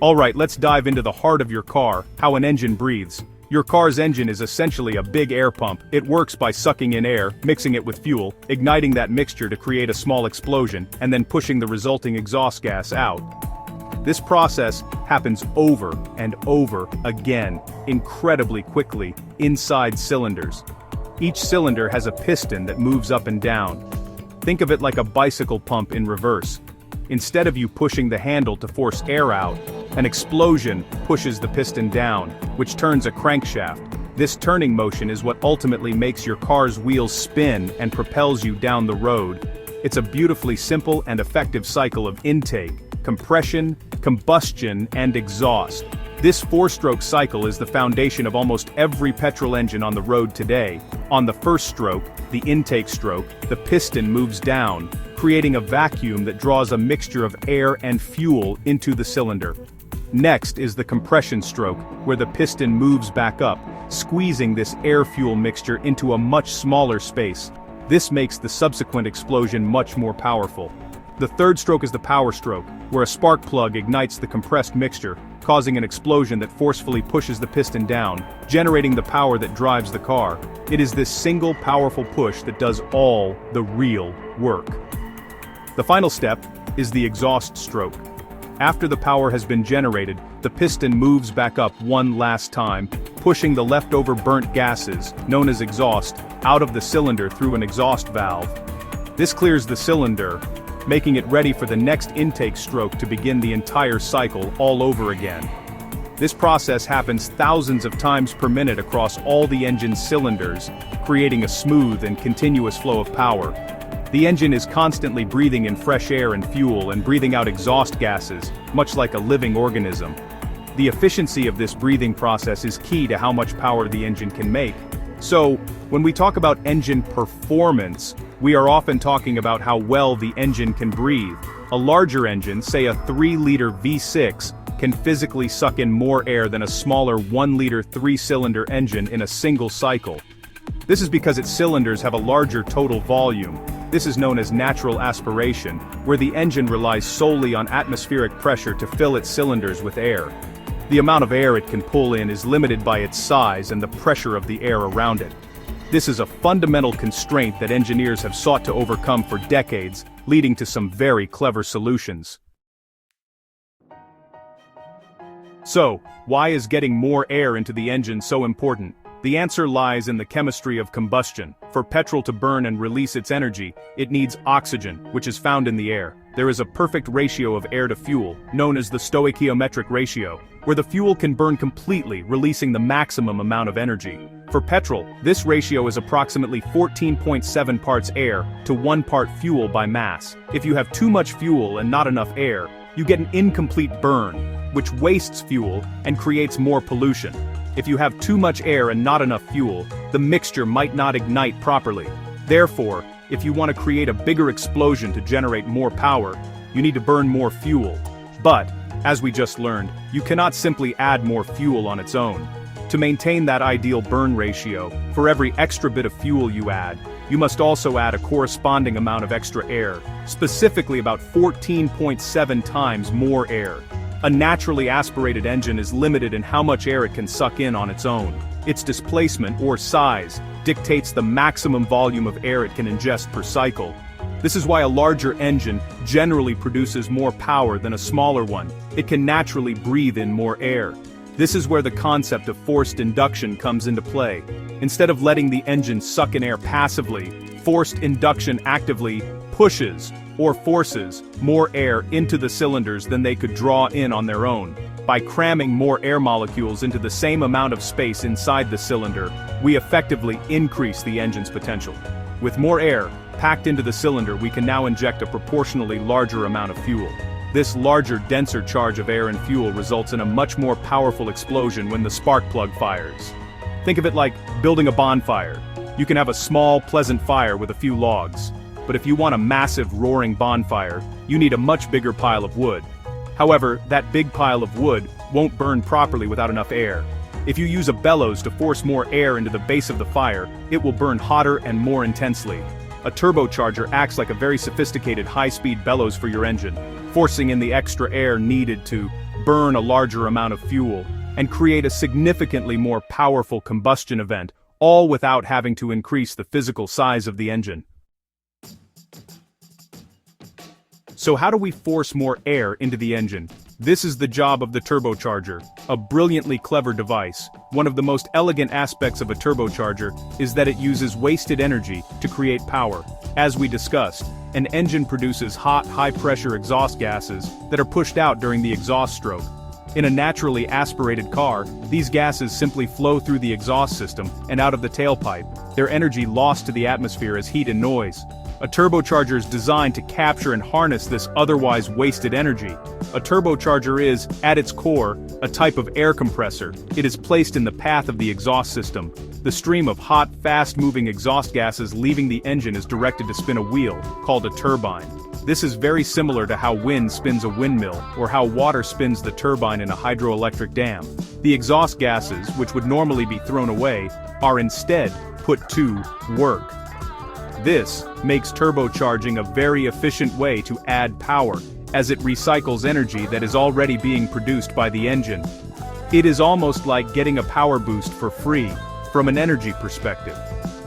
Alright, let's dive into the heart of your car, how an engine breathes. Your car's engine is essentially a big air pump. It works by sucking in air, mixing it with fuel, igniting that mixture to create a small explosion, and then pushing the resulting exhaust gas out. This process happens over and over again, incredibly quickly, inside cylinders. Each cylinder has a piston that moves up and down. Think of it like a bicycle pump in reverse. Instead of you pushing the handle to force air out, an explosion pushes the piston down, which turns a crankshaft. This turning motion is what ultimately makes your car's wheels spin and propels you down the road. It's a beautifully simple and effective cycle of intake, compression, combustion, and exhaust. This four-stroke cycle is the foundation of almost every petrol engine on the road today. On the first stroke, the intake stroke, the piston moves down, creating a vacuum that draws a mixture of air and fuel into the cylinder. Next is the compression stroke, where the piston moves back up, squeezing this air-fuel mixture into a much smaller space. This makes the subsequent explosion much more powerful. The third stroke is the power stroke, where a spark plug ignites the compressed mixture, causing an explosion that forcefully pushes the piston down, generating the power that drives the car. It is this single powerful push that does all the real work. The final step is the exhaust stroke. After the power has been generated, the piston moves back up one last time, pushing the leftover burnt gases, known as exhaust, out of the cylinder through an exhaust valve. This clears the cylinder, making it ready for the next intake stroke to begin the entire cycle all over again. This process happens thousands of times per minute across all the engine's cylinders, creating a smooth and continuous flow of power. The engine is constantly breathing in fresh air and fuel and breathing out exhaust gases, much like a living organism. The efficiency of this breathing process is key to how much power the engine can make. So, when we talk about engine performance, we are often talking about how well the engine can breathe. A larger engine, say a 3-liter V6, can physically suck in more air than a smaller 1-liter 3-cylinder engine in a single cycle. This is because its cylinders have a larger total volume. This is known as natural aspiration, where the engine relies solely on atmospheric pressure to fill its cylinders with air. The amount of air it can pull in is limited by its size and the pressure of the air around it. This is a fundamental constraint that engineers have sought to overcome for decades, leading to some very clever solutions. So, why is getting more air into the engine so important? The answer lies in the chemistry of combustion. For petrol to burn and release its energy, it needs oxygen, which is found in the air. There is a perfect ratio of air to fuel, known as the stoichiometric ratio, where the fuel can burn completely, releasing the maximum amount of energy. For petrol, this ratio is approximately 14.7 parts air to 1 part fuel by mass. If you have too much fuel and not enough air, you get an incomplete burn, which wastes fuel and creates more pollution. If you have too much air and not enough fuel, the mixture might not ignite properly. Therefore, if you want to create a bigger explosion to generate more power, you need to burn more fuel. But, as we just learned, you cannot simply add more fuel on its own. To maintain that ideal burn ratio, for every extra bit of fuel you add, you must also add a corresponding amount of extra air, specifically about 14.7 times more air. A naturally aspirated engine is limited in how much air it can suck in on its own. Its displacement, or size, dictates the maximum volume of air it can ingest per cycle. This is why a larger engine generally produces more power than a smaller one. It can naturally breathe in more air. This is where the concept of forced induction comes into play. Instead of letting the engine suck in air passively, forced induction actively pushes or forces more air into the cylinders than they could draw in on their own. By cramming more air molecules into the same amount of space inside the cylinder, we effectively increase the engine's potential. With more air packed into the cylinder, we can now inject a proportionally larger amount of fuel. This larger, denser charge of air and fuel results in a much more powerful explosion when the spark plug fires. Think of it like building a bonfire. You can have a small, pleasant fire with a few logs. But if you want a massive, roaring bonfire, you need a much bigger pile of wood. However, that big pile of wood won't burn properly without enough air. If you use a bellows to force more air into the base of the fire, it will burn hotter and more intensely. A turbocharger acts like a very sophisticated high-speed bellows for your engine, forcing in the extra air needed to burn a larger amount of fuel, and create a significantly more powerful combustion event, all without having to increase the physical size of the engine. So how do we force more air into the engine? This is the job of the turbocharger, a brilliantly clever device. One of the most elegant aspects of a turbocharger is that it uses wasted energy to create power. As we discussed, an engine produces hot, high-pressure exhaust gases that are pushed out during the exhaust stroke. In a naturally aspirated car, these gases simply flow through the exhaust system and out of the tailpipe, their energy lost to the atmosphere as heat and noise. A turbocharger is designed to capture and harness this otherwise wasted energy. A turbocharger is, at its core, a type of air compressor. It is placed in the path of the exhaust system. The stream of hot, fast-moving exhaust gases leaving the engine is directed to spin a wheel, called a turbine. This is very similar to how wind spins a windmill, or how water spins the turbine in a hydroelectric dam. The exhaust gases, which would normally be thrown away, are instead put to work. This makes turbocharging a very efficient way to add power, as it recycles energy that is already being produced by the engine. It is almost like getting a power boost for free, from an energy perspective.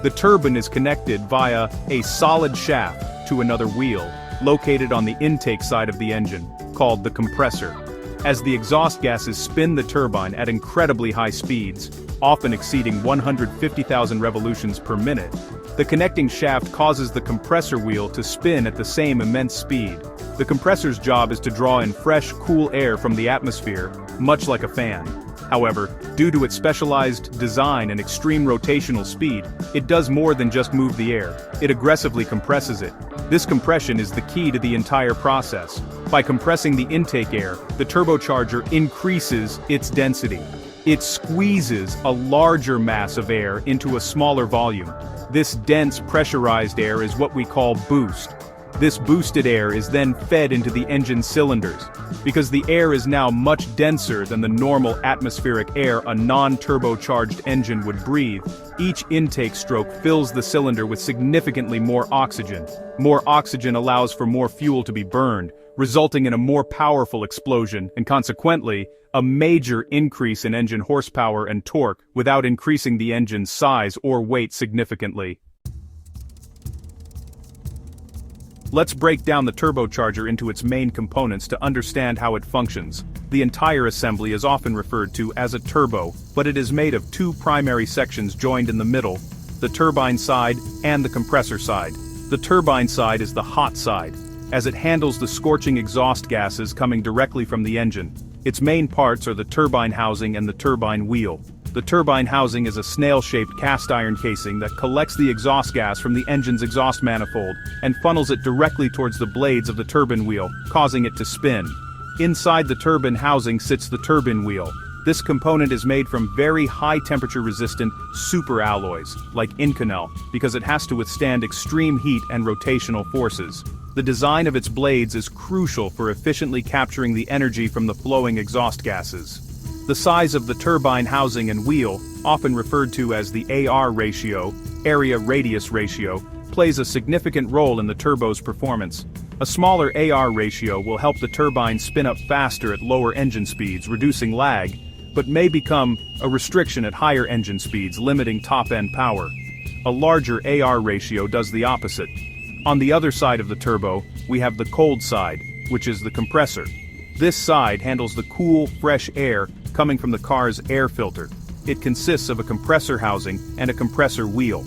The turbine is connected via a solid shaft to another wheel, located on the intake side of the engine, called the compressor. As the exhaust gases spin the turbine at incredibly high speeds, often exceeding 150,000 revolutions per minute, the connecting shaft causes the compressor wheel to spin at the same immense speed. The compressor's job is to draw in fresh, cool air from the atmosphere, much like a fan. However, due to its specialized design and extreme rotational speed, it does more than just move the air. It aggressively compresses it. This compression is the key to the entire process. By compressing the intake air, the turbocharger increases its density. It squeezes a larger mass of air into a smaller volume. This dense pressurized air is what we call boost. This boosted air is then fed into the engine cylinders. Because the air is now much denser than the normal atmospheric air a non-turbocharged engine would breathe, each intake stroke fills the cylinder with significantly more oxygen. More oxygen allows for more fuel to be burned, resulting in a more powerful explosion and consequently, a major increase in engine horsepower and torque without increasing the engine's size or weight significantly. Let's break down the turbocharger into its main components to understand how it functions. The entire assembly is often referred to as a turbo, but it is made of two primary sections joined in the middle, the turbine side and the compressor side. The turbine side is the hot side, as it handles the scorching exhaust gases coming directly from the engine. Its main parts are the turbine housing and the turbine wheel. The turbine housing is a snail-shaped cast iron casing that collects the exhaust gas from the engine's exhaust manifold and funnels it directly towards the blades of the turbine wheel, causing it to spin. Inside the turbine housing sits the turbine wheel. This component is made from very high-temperature resistant superalloys, like Inconel, because it has to withstand extreme heat and rotational forces. The design of its blades is crucial for efficiently capturing the energy from the flowing exhaust gases. The size of the turbine housing and wheel, often referred to as the AR ratio, area-radius ratio, plays a significant role in the turbo's performance. A smaller AR ratio will help the turbine spin up faster at lower engine speeds, reducing lag, but may become a restriction at higher engine speeds, limiting top-end power. A larger AR ratio does the opposite. On the other side of the turbo, we have the cold side, which is the compressor. This side handles the cool, fresh air coming from the car's air filter. It consists of a compressor housing and a compressor wheel.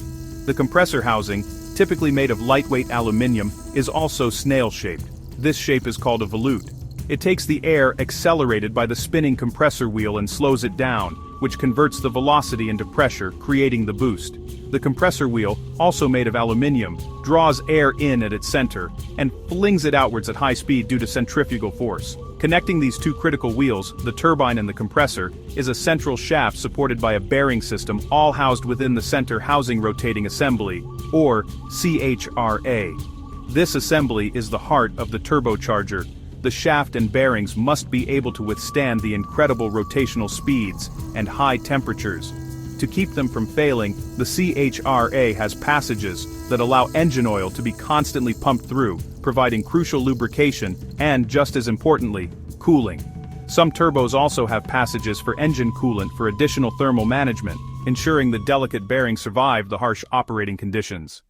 The compressor housing, typically made of lightweight aluminum, is also snail-shaped. This shape is called a volute. It takes the air accelerated by the spinning compressor wheel and slows it down, which converts the velocity into pressure, creating the boost. The compressor wheel, also made of aluminum, draws air in at its center and flings it outwards at high speed due to centrifugal force. Connecting these two critical wheels, the turbine and the compressor, is a central shaft supported by a bearing system all housed within the center housing rotating assembly, or CHRA. This assembly is the heart of the turbocharger. The shaft and bearings must be able to withstand the incredible rotational speeds and high temperatures. To keep them from failing, the CHRA has passages that allow engine oil to be constantly pumped through, providing crucial lubrication and, just as importantly, cooling. Some turbos also have passages for engine coolant for additional thermal management, ensuring the delicate bearings survive the harsh operating conditions.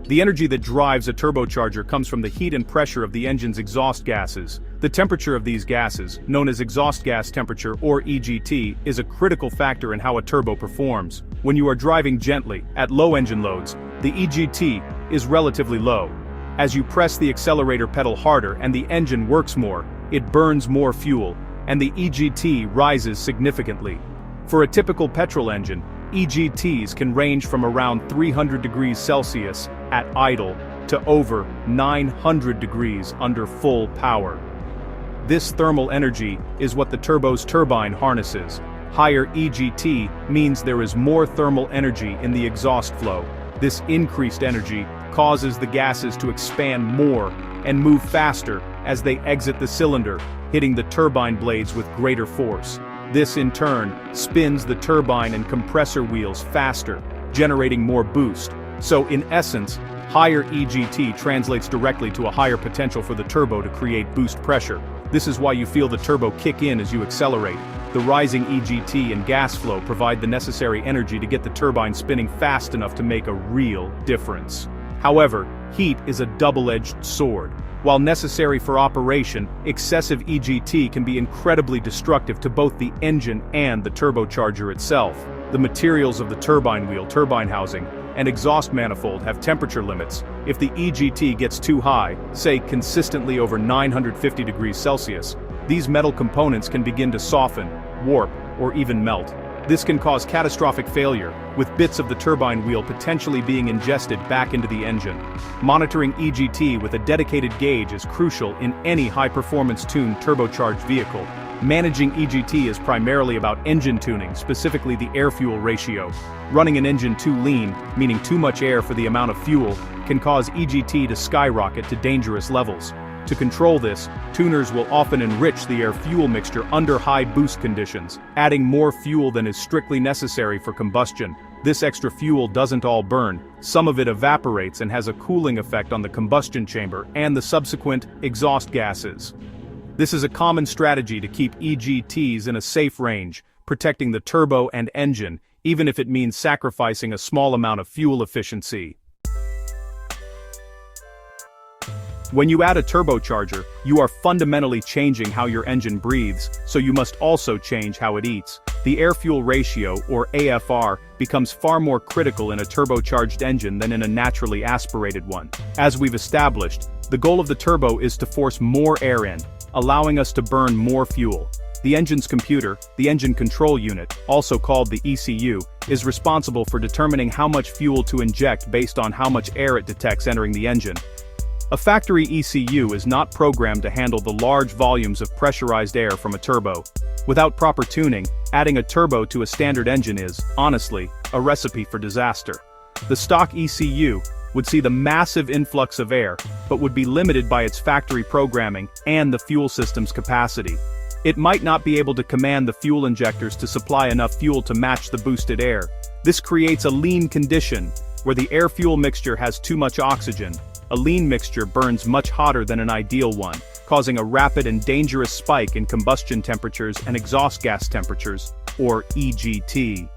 The energy that drives a turbocharger comes from the heat and pressure of the engine's exhaust gases. The temperature of these gases, known as exhaust gas temperature or EGT, is a critical factor in how a turbo performs. When you are driving gently, at low engine loads, the EGT is relatively low. As you press the accelerator pedal harder and the engine works more, it burns more fuel, and the EGT rises significantly. For a typical petrol engine, EGTs can range from around 300 degrees Celsius at idle to over 900 degrees under full power. This thermal energy is what the turbo's turbine harnesses. Higher EGT means there is more thermal energy in the exhaust flow. This increased energy causes the gases to expand more and move faster as they exit the cylinder, hitting the turbine blades with greater force. This in turn spins the turbine and compressor wheels faster, generating more boost. So in essence, higher EGT translates directly to a higher potential for the turbo to create boost pressure. This is why you feel the turbo kick in as you accelerate. The rising EGT and gas flow provide the necessary energy to get the turbine spinning fast enough to make a real difference. However, heat is a double-edged sword. While necessary for operation, excessive EGT can be incredibly destructive to both the engine and the turbocharger itself. The materials of the turbine wheel, turbine housing, and exhaust manifold have temperature limits. If the EGT gets too high, say consistently over 950 degrees Celsius, these metal components can begin to soften, warp, or even melt. This can cause catastrophic failure, with bits of the turbine wheel potentially being ingested back into the engine. Monitoring EGT with a dedicated gauge is crucial in any high-performance tuned turbocharged vehicle. Managing EGT is primarily about engine tuning, specifically the air-fuel ratio. Running an engine too lean, meaning too much air for the amount of fuel, can cause EGT to skyrocket to dangerous levels. To control this, tuners will often enrich the air-fuel mixture under high boost conditions, adding more fuel than is strictly necessary for combustion. This extra fuel doesn't all burn, some of it evaporates and has a cooling effect on the combustion chamber and the subsequent exhaust gases. This is a common strategy to keep EGTs in a safe range, protecting the turbo and engine, even if it means sacrificing a small amount of fuel efficiency. When you add a turbocharger, you are fundamentally changing how your engine breathes, so you must also change how it eats. The air-fuel ratio, or AFR, becomes far more critical in a turbocharged engine than in a naturally aspirated one. As we've established, the goal of the turbo is to force more air in, allowing us to burn more fuel. The engine's computer, the engine control unit, also called the ECU, is responsible for determining how much fuel to inject based on how much air it detects entering the engine. A factory ECU is not programmed to handle the large volumes of pressurized air from a turbo. Without proper tuning, adding a turbo to a standard engine is, honestly, a recipe for disaster. The stock ECU would see the massive influx of air, but would be limited by its factory programming and the fuel system's capacity. It might not be able to command the fuel injectors to supply enough fuel to match the boosted air. This creates a lean condition, where the air-fuel mixture has too much oxygen. A lean mixture burns much hotter than an ideal one, causing a rapid and dangerous spike in combustion temperatures and exhaust gas temperatures, or EGT.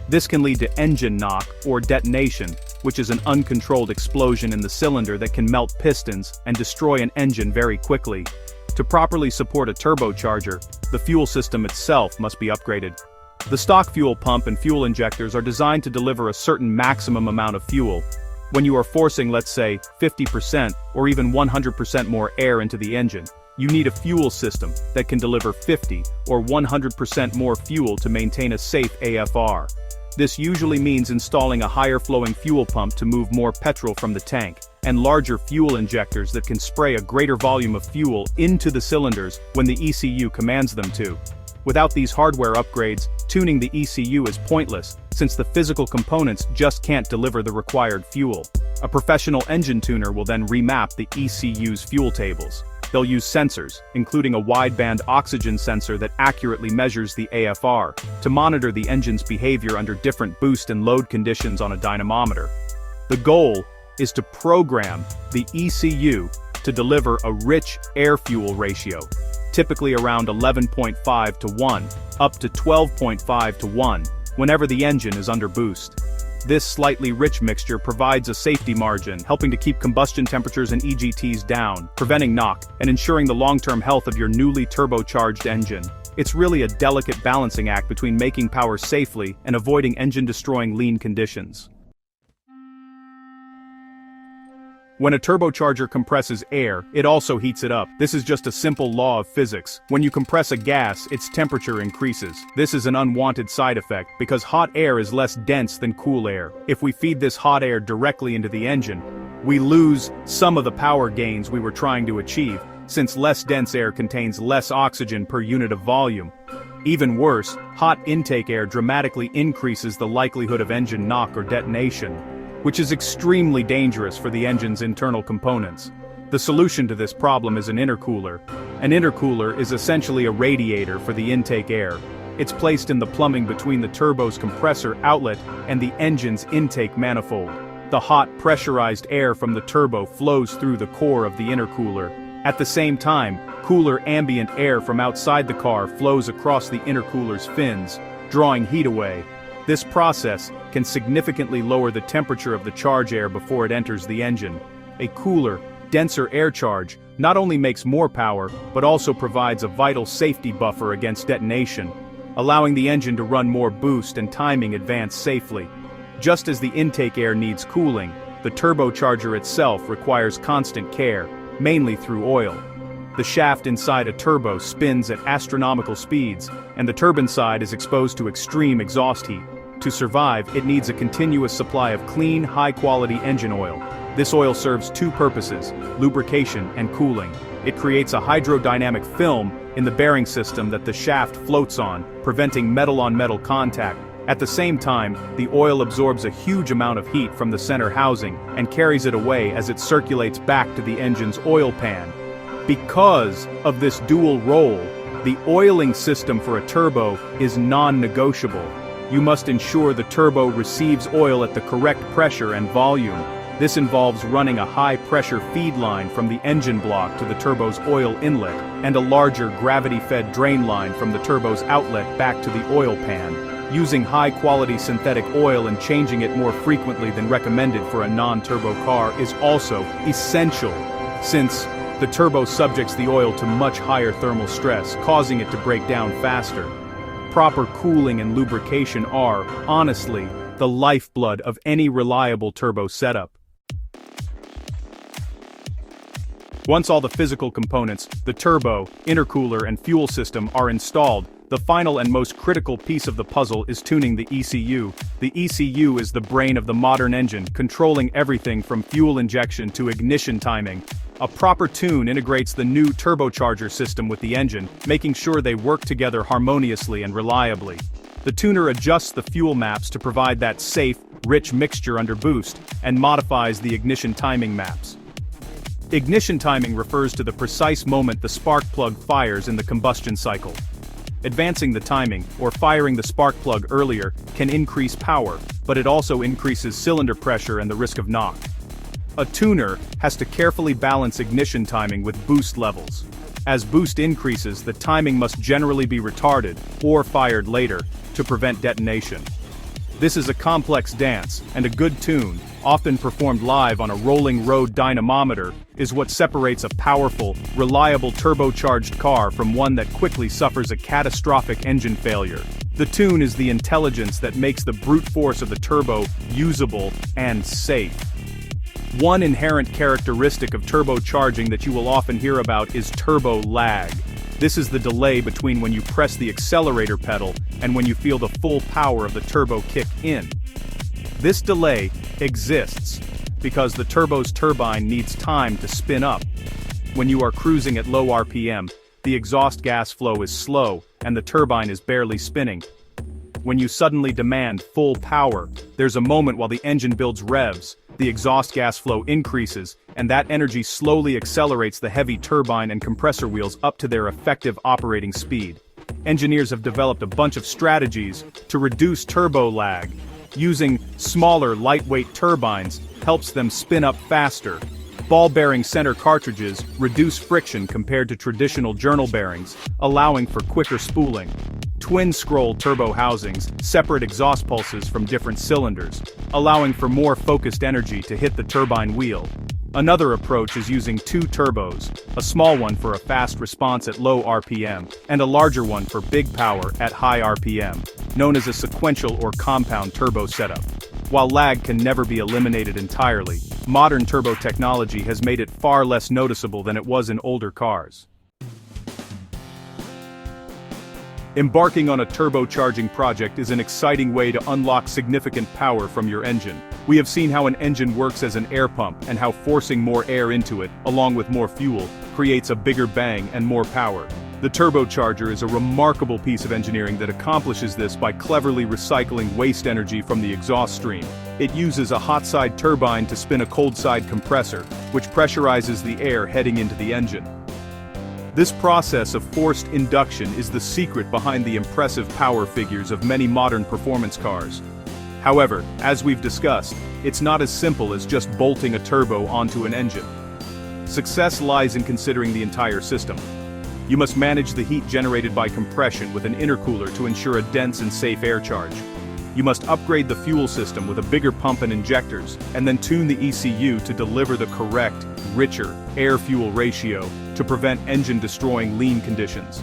This can lead to engine knock or detonation, which is an uncontrolled explosion in the cylinder that can melt pistons and destroy an engine very quickly. To properly support a turbocharger, the fuel system itself must be upgraded. The stock fuel pump and fuel injectors are designed to deliver a certain maximum amount of fuel. When you are forcing, let's say, 50% or even 100% more air into the engine, you need a fuel system that can deliver 50 or 100% more fuel to maintain a safe AFR. This usually means installing a higher flowing fuel pump to move more petrol from the tank, and larger fuel injectors that can spray a greater volume of fuel into the cylinders when the ECU commands them to. Without these hardware upgrades, tuning the ECU is pointless, since the physical components just can't deliver the required fuel. A professional engine tuner will then remap the ECU's fuel tables. They'll use sensors, including a wideband oxygen sensor that accurately measures the AFR, to monitor the engine's behavior under different boost and load conditions on a dynamometer. The goal is to program the ECU to to deliver a rich air-fuel ratio, typically around 11.5 to 1, up to 12.5 to 1, whenever the engine is under boost. This slightly rich mixture provides a safety margin, helping to keep combustion temperatures and EGTs down, preventing knock, and ensuring the long-term health of your newly turbocharged engine. It's really a delicate balancing act between making power safely and avoiding engine-destroying lean conditions. When a turbocharger compresses air, it also heats it up. This is just a simple law of physics. When you compress a gas, its temperature increases. This is an unwanted side effect, because hot air is less dense than cool air. If we feed this hot air directly into the engine, we lose some of the power gains we were trying to achieve, since less dense air contains less oxygen per unit of volume. Even worse, hot intake air dramatically increases the likelihood of engine knock or detonation, which is extremely dangerous for the engine's internal components. The solution to this problem is an intercooler. An intercooler is essentially a radiator for the intake air. It's placed in the plumbing between the turbo's compressor outlet and the engine's intake manifold. The hot, pressurized air from the turbo flows through the core of the intercooler. At the same time, cooler ambient air from outside the car flows across the intercooler's fins, drawing heat away. This process can significantly lower the temperature of the charge air before it enters the engine. A cooler, denser air charge not only makes more power, but also provides a vital safety buffer against detonation, allowing the engine to run more boost and timing advance safely. Just as the intake air needs cooling, the turbocharger itself requires constant care, mainly through oil. The shaft inside a turbo spins at astronomical speeds, and the turbine side is exposed to extreme exhaust heat. To survive, it needs a continuous supply of clean, high-quality engine oil. This oil serves two purposes: lubrication and cooling. It creates a hydrodynamic film in the bearing system that the shaft floats on, preventing metal-on-metal contact. At the same time, the oil absorbs a huge amount of heat from the center housing and carries it away as it circulates back to the engine's oil pan. Because of this dual role, the oiling system for a turbo is non-negotiable. You must ensure the turbo receives oil at the correct pressure and volume. This involves running a high-pressure feed line from the engine block to the turbo's oil inlet, and a larger gravity-fed drain line from the turbo's outlet back to the oil pan. Using high-quality synthetic oil and changing it more frequently than recommended for a non-turbo car is also essential, since the turbo subjects the oil to much higher thermal stress, causing it to break down faster. Proper cooling and lubrication are, honestly, the lifeblood of any reliable turbo setup. Once all the physical components, the turbo, intercooler and fuel system are installed, the final and most critical piece of the puzzle is tuning the ECU. The ECU is the brain of the modern engine, controlling everything from fuel injection to ignition timing. A proper tune integrates the new turbocharger system with the engine, making sure they work together harmoniously and reliably. The tuner adjusts the fuel maps to provide that safe, rich mixture under boost, and modifies the ignition timing maps. Ignition timing refers to the precise moment the spark plug fires in the combustion cycle. Advancing the timing, or firing the spark plug earlier, can increase power, but it also increases cylinder pressure and the risk of knock. A tuner has to carefully balance ignition timing with boost levels. As boost increases, the timing must generally be retarded, or fired later, to prevent detonation. This is a complex dance, and a good tune, often performed live on a rolling road dynamometer, is what separates a powerful, reliable turbocharged car from one that quickly suffers a catastrophic engine failure. The tune is the intelligence that makes the brute force of the turbo usable and safe. One inherent characteristic of turbocharging that you will often hear about is turbo lag. This is the delay between when you press the accelerator pedal and when you feel the full power of the turbo kick in. This delay exists because the turbo's turbine needs time to spin up. When you are cruising at low RPM, the exhaust gas flow is slow and the turbine is barely spinning. When you suddenly demand full power, there's a moment while the engine builds revs, the exhaust gas flow increases, and that energy slowly accelerates the heavy turbine and compressor wheels up to their effective operating speed. Engineers have developed a bunch of strategies to reduce turbo lag. Using smaller, lightweight turbines helps them spin up faster. ball bearing center cartridges reduce friction compared to traditional journal bearings, allowing for quicker spooling. Twin-scroll turbo housings separate exhaust pulses from different cylinders, allowing for more focused energy to hit the turbine wheel. Another approach is using two turbos, a small one for a fast response at low RPM, and a larger one for big power at high RPM, known as a sequential or compound turbo setup. While lag can never be eliminated entirely, modern turbo technology has made it far less noticeable than it was in older cars. Embarking on a turbocharging project is an exciting way to unlock significant power from your engine. We have seen how an engine works as an air pump and how forcing more air into it, along with more fuel, creates a bigger bang and more power. The turbocharger is a remarkable piece of engineering that accomplishes this by cleverly recycling waste energy from the exhaust stream. It uses a hot side turbine to spin a cold side compressor, which pressurizes the air heading into the engine. This process of forced induction is the secret behind the impressive power figures of many modern performance cars. However, as we've discussed, it's not as simple as just bolting a turbo onto an engine. Success lies in considering the entire system. You must manage the heat generated by compression with an intercooler to ensure a dense and safe air charge. You must upgrade the fuel system with a bigger pump and injectors, and then tune the ECU to deliver the correct, richer, air-fuel ratio to prevent engine-destroying lean conditions.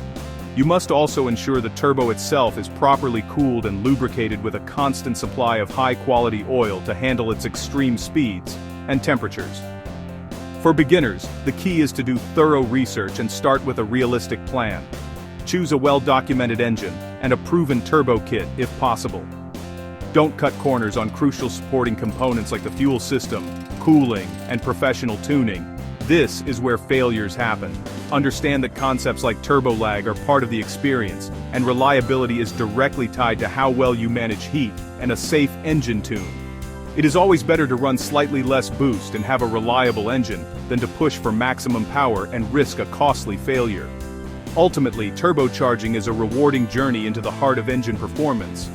You must also ensure the turbo itself is properly cooled and lubricated with a constant supply of high-quality oil to handle its extreme speeds and temperatures. For beginners, the key is to do thorough research and start with a realistic plan. Choose a well-documented engine and a proven turbo kit if possible. Don't cut corners on crucial supporting components like the fuel system, cooling, and professional tuning. This is where failures happen. Understand that concepts like turbo lag are part of the experience, and reliability is directly tied to how well you manage heat and a safe engine tune. It is always better to run slightly less boost and have a reliable engine than to push for maximum power and risk a costly failure. Ultimately, turbocharging is a rewarding journey into the heart of engine performance.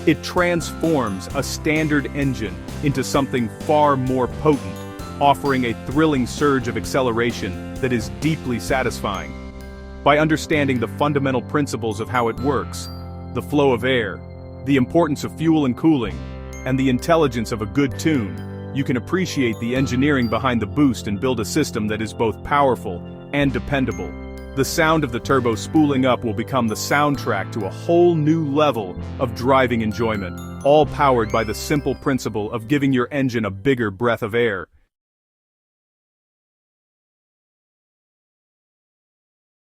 It transforms a standard engine into something far more potent, offering a thrilling surge of acceleration that is deeply satisfying. By understanding the fundamental principles of how it works, the flow of air, the importance of fuel and cooling, and the intelligence of a good tune, you can appreciate the engineering behind the boost and build a system that is both powerful and dependable. The sound of the turbo spooling up will become the soundtrack to a whole new level of driving enjoyment, all powered by the simple principle of giving your engine a bigger breath of air.